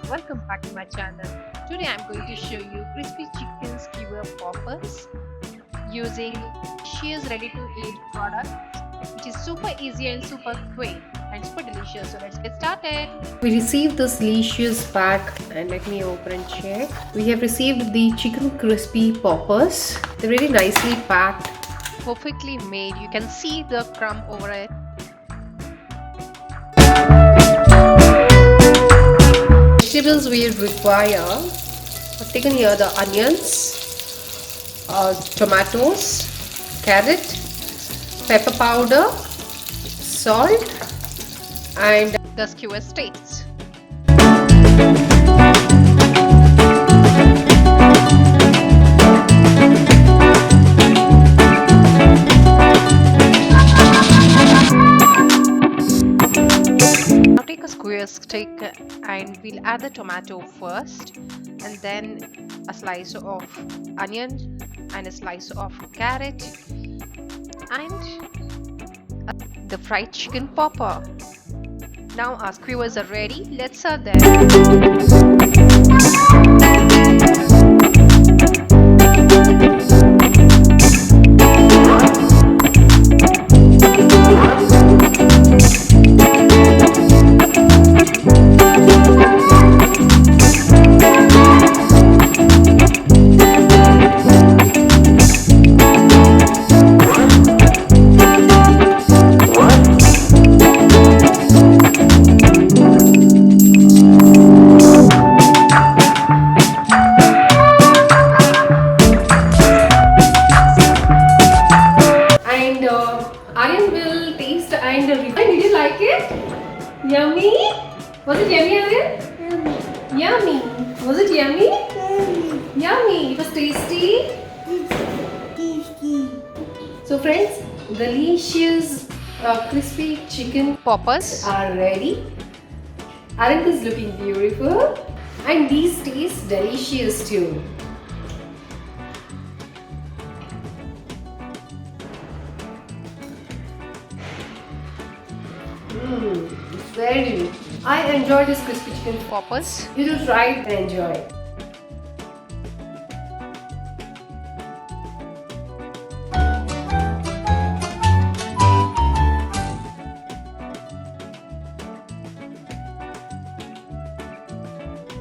Welcome back to my channel. Today I'm going to show you crispy chicken skewer poppers using Shears ready to eat product, which is super easy and super quick and super delicious. So let's get started. We received this delicious pack and let me open and check. We have received the chicken crispy poppers. They're really nicely packed. Perfectly made. You can see the crumb over it. Vegetables we require. I've taken here the onions, tomatoes, carrot, pepper powder, salt, and The skewer steaks. Now take a square steak and we'll add the tomato first, and then a slice of onion and a slice of carrot and the fried chicken popper. Now our skewers are ready. Let's serve them. Aryan will taste and review. Did you like it? Yummy? Was it yummy, Aryan? Yummy. Was it yummy? Yummy. It was tasty. So friends, delicious crispy chicken Poppers are ready. Aryan is looking beautiful and these taste delicious too. It's very delicious. I enjoy this crispy chicken. poppers. You should try it and enjoy.